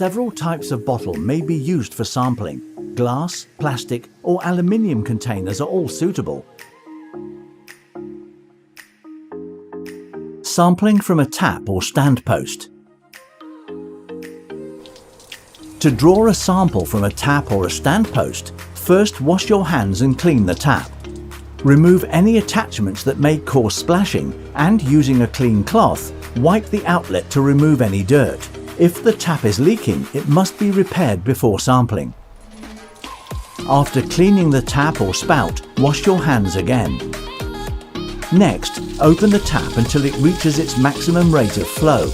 Several types of bottle may be used for sampling. Glass, plastic, or aluminium containers are all suitable. Sampling from a tap or stand post. To draw a sample from a tap or a stand post, first wash your hands and clean the tap. Remove any attachments that may cause splashing and, using a clean cloth, wipe the outlet to remove any dirt. If the tap is leaking, it must be repaired before sampling. After cleaning the tap or spout, wash your hands again. Next, open the tap until it reaches its maximum rate of flow.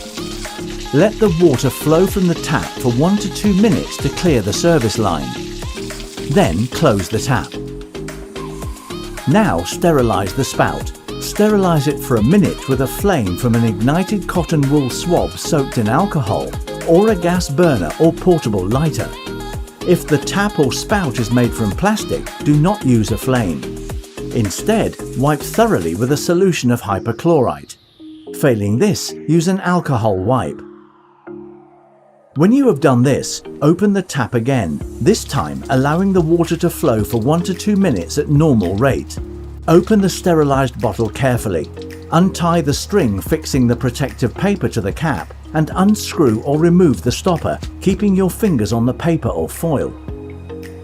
Let the water flow from the tap for 1 to 2 minutes to clear the service line. Then close the tap. Now sterilize the spout. Sterilize it for a minute with a flame from an ignited cotton wool swab soaked in alcohol, or a gas burner or portable lighter. If the tap or spout is made from plastic, do not use a flame. Instead, wipe thoroughly with a solution of hypochlorite. Failing this, use an alcohol wipe. When you have done this, open the tap again, this time allowing the water to flow for 1 to 2 minutes at normal rate. Open the sterilized bottle carefully. Untie the string fixing the protective paper to the cap and unscrew or remove the stopper, keeping your fingers on the paper or foil.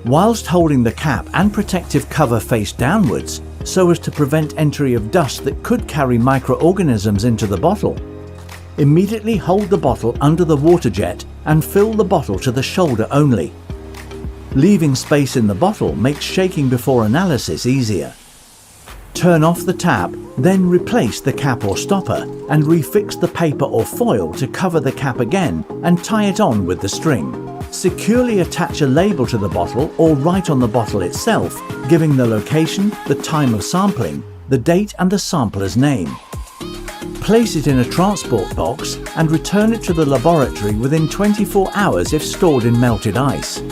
Whilst holding the cap and protective cover face downwards, so as to prevent entry of dust that could carry microorganisms into the bottle, immediately hold the bottle under the water jet and fill the bottle to the shoulder only. Leaving space in the bottle makes shaking before analysis easier. Turn off the tap, then replace the cap or stopper and refix the paper or foil to cover the cap again and tie it on with the string. Securely attach a label to the bottle or write on the bottle itself, giving the location, the time of sampling, the date and the sampler's name. Place it in a transport box and return it to the laboratory within 24 hours if stored in melted ice.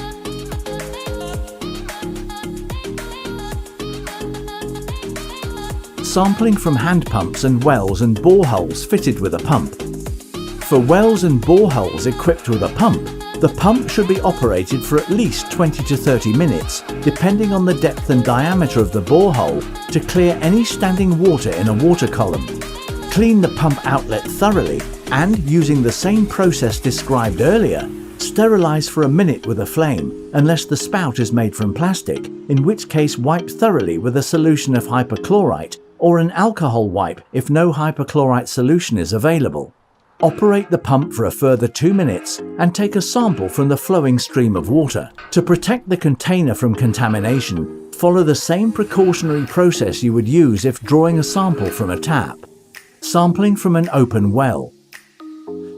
Sampling from hand pumps and wells and boreholes fitted with a pump. For wells and boreholes equipped with a pump, the pump should be operated for at least 20 to 30 minutes, depending on the depth and diameter of the borehole, to clear any standing water in a water column. Clean the pump outlet thoroughly and, using the same process described earlier, sterilize for a minute with a flame, unless the spout is made from plastic, in which case wipe thoroughly with a solution of hypochlorite or an alcohol wipe if no hypochlorite solution is available. Operate the pump for a further 2 minutes and take a sample from the flowing stream of water. To protect the container from contamination, follow the same precautionary process you would use if drawing a sample from a tap. Sampling from an open well.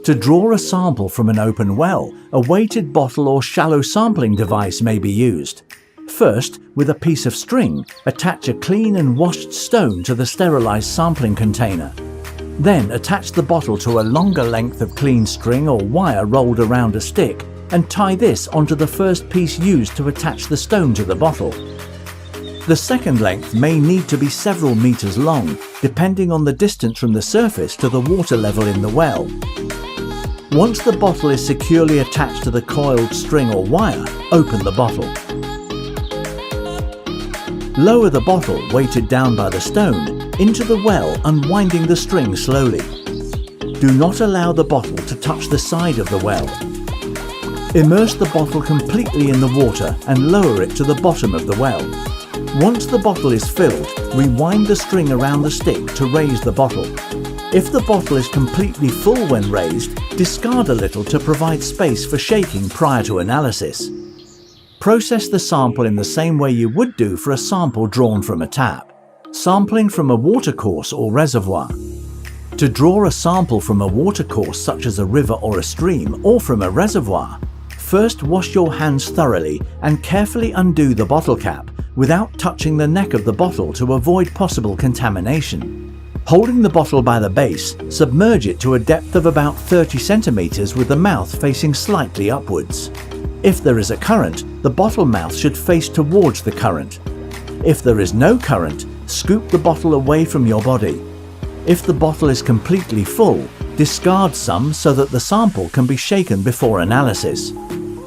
To draw a sample from an open well, a weighted bottle or shallow sampling device may be used. First, with a piece of string, attach a clean and washed stone to the sterilized sampling container. Then attach the bottle to a longer length of clean string or wire rolled around a stick and tie this onto the first piece used to attach the stone to the bottle. The second length may need to be several meters long, depending on the distance from the surface to the water level in the well. Once the bottle is securely attached to the coiled string or wire, open the bottle. Lower the bottle, weighted down by the stone, into the well, unwinding the string slowly. Do not allow the bottle to touch the side of the well. Immerse the bottle completely in the water and lower it to the bottom of the well. Once the bottle is filled, rewind the string around the stick to raise the bottle. If the bottle is completely full when raised, discard a little to provide space for shaking prior to analysis. Process the sample in the same way you would do for a sample drawn from a tap. Sampling from a watercourse or reservoir. To draw a sample from a watercourse such as a river or a stream, or from a reservoir, first wash your hands thoroughly and carefully undo the bottle cap without touching the neck of the bottle to avoid possible contamination. Holding the bottle by the base, submerge it to a depth of about 30 centimeters with the mouth facing slightly upwards. If there is a current, the bottle mouth should face towards the current. If there is no current, scoop the bottle away from your body. If the bottle is completely full, Discard some so that the sample can be shaken before analysis.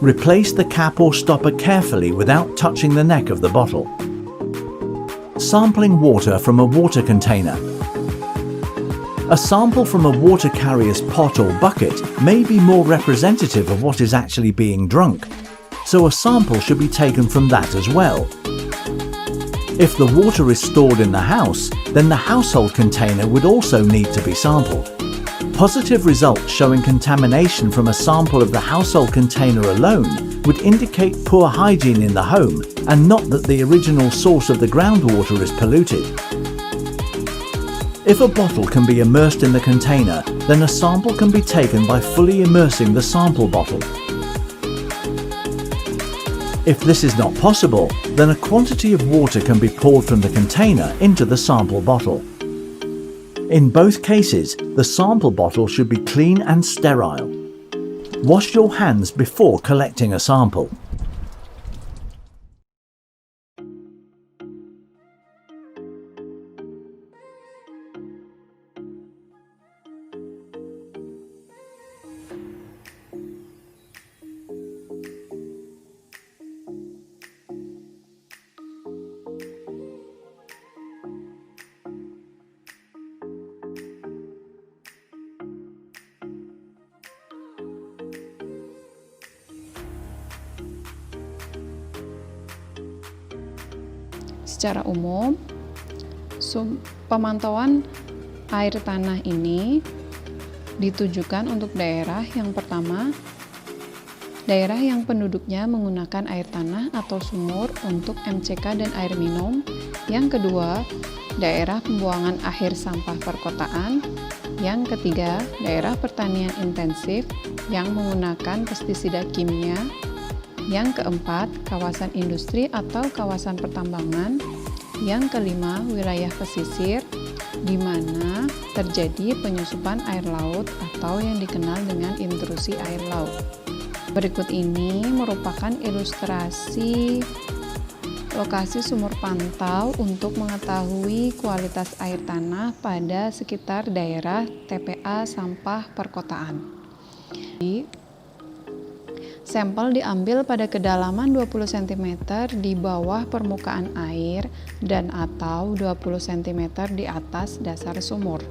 Replace the cap or stopper carefully without touching the neck of the bottle. Sampling water from a water container. A sample from a water carrier's pot or bucket may be more representative of what is actually being drunk, so a sample should be taken from that as well. If the water is stored in the house, then the household container would also need to be sampled. Positive results showing contamination from a sample of the household container alone would indicate poor hygiene in the home and not that the original source of the groundwater is polluted. If a bottle can be immersed in the container, then a sample can be taken by fully immersing the sample bottle. If this is not possible, then a quantity of water can be poured from the container into the sample bottle. In both cases, the sample bottle should be clean and sterile. Wash your hands before collecting a sample. Secara umum, pemantauan air tanah ini ditujukan untuk daerah yang pertama, daerah yang penduduknya menggunakan air tanah atau sumur untuk MCK dan air minum. Yang kedua, daerah pembuangan akhir sampah perkotaan. Yang ketiga, daerah pertanian intensif yang menggunakan pestisida kimia. Yang keempat, kawasan industri atau kawasan pertambangan. Yang kelima, wilayah pesisir, di mana terjadi penyusupan air laut atau yang dikenal dengan intrusi air laut. Berikut ini merupakan ilustrasi lokasi sumur pantau untuk mengetahui kualitas air tanah pada sekitar daerah TPA sampah perkotaan. Sampel diambil pada kedalaman 20 cm di bawah permukaan air dan atau 20 cm di atas dasar sumur.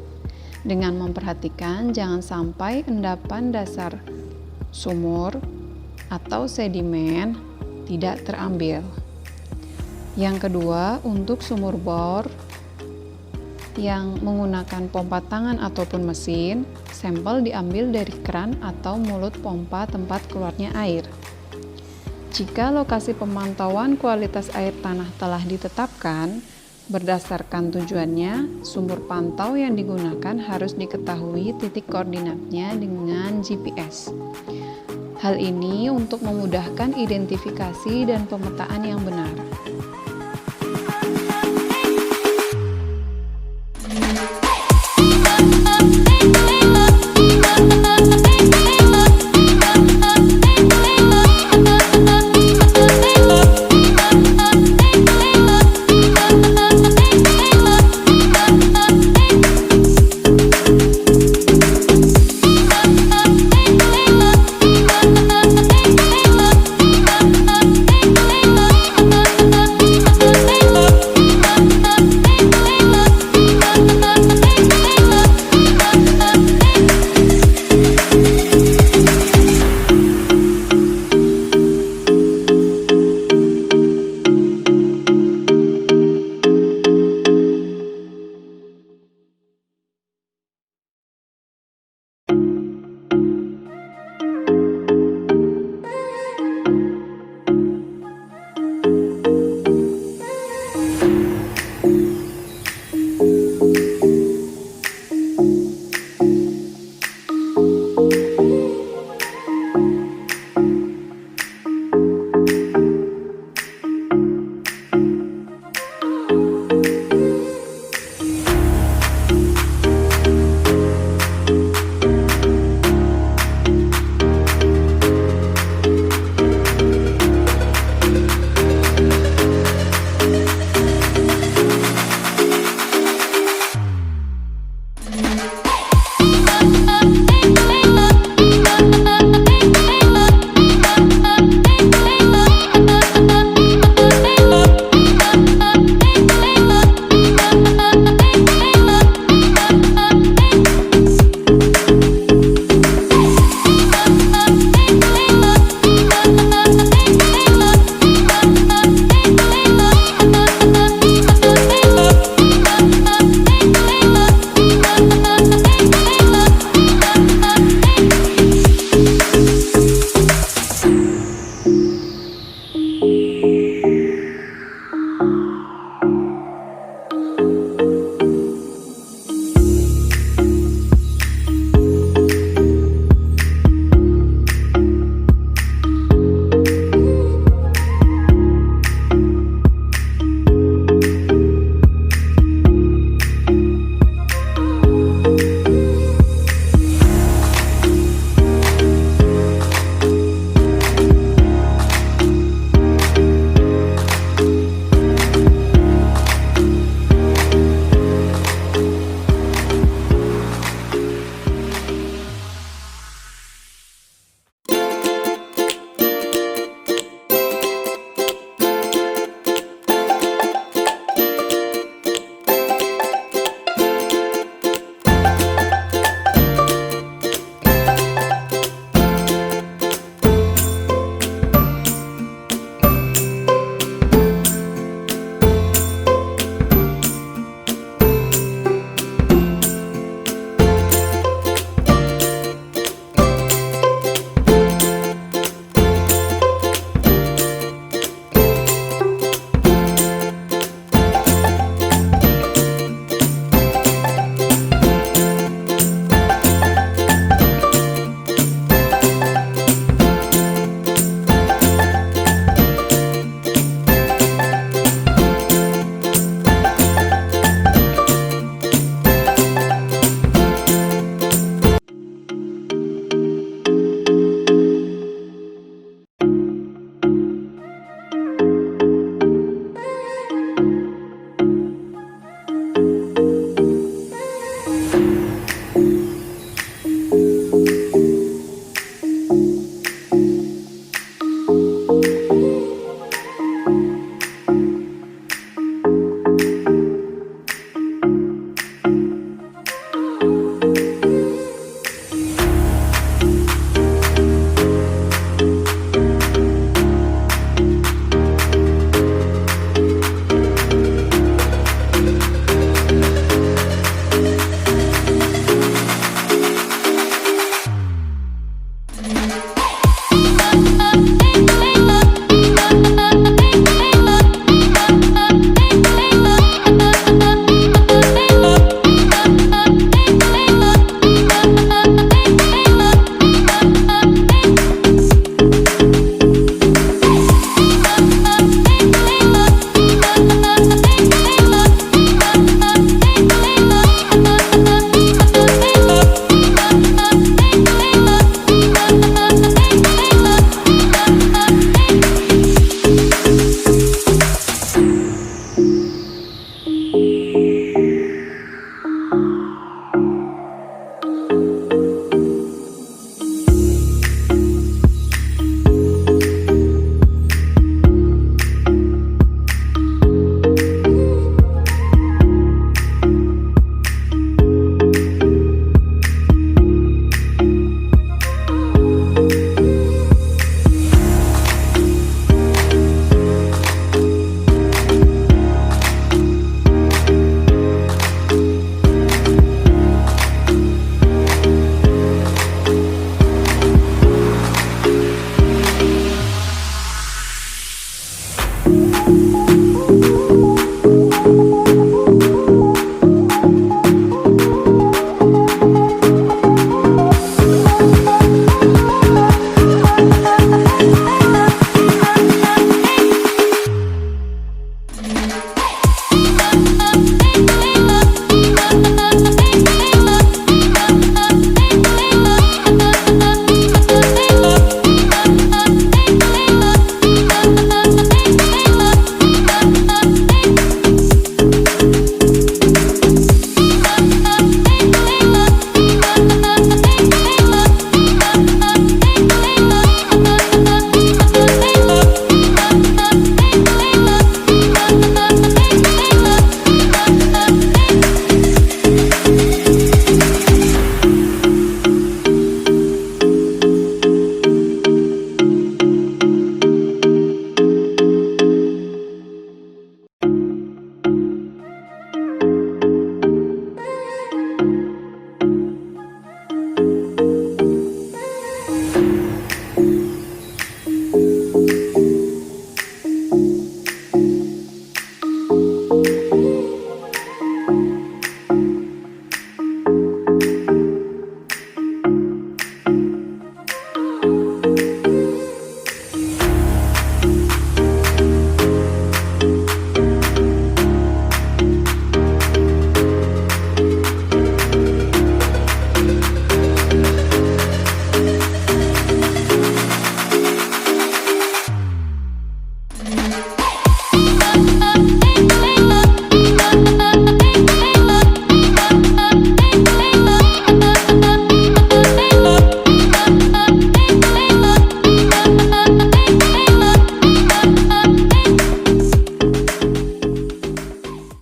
Dengan memperhatikan jangan sampai endapan dasar sumur atau sedimen tidak terambil. Yang kedua, untuk sumur bor yang menggunakan pompa tangan ataupun mesin, sampel diambil dari keran atau mulut pompa tempat keluarnya air. Jika lokasi pemantauan kualitas air tanah telah ditetapkan, berdasarkan tujuannya, sumur pantau yang digunakan harus diketahui titik koordinatnya dengan GPS. Hal ini untuk memudahkan identifikasi dan pemetaan yang benar.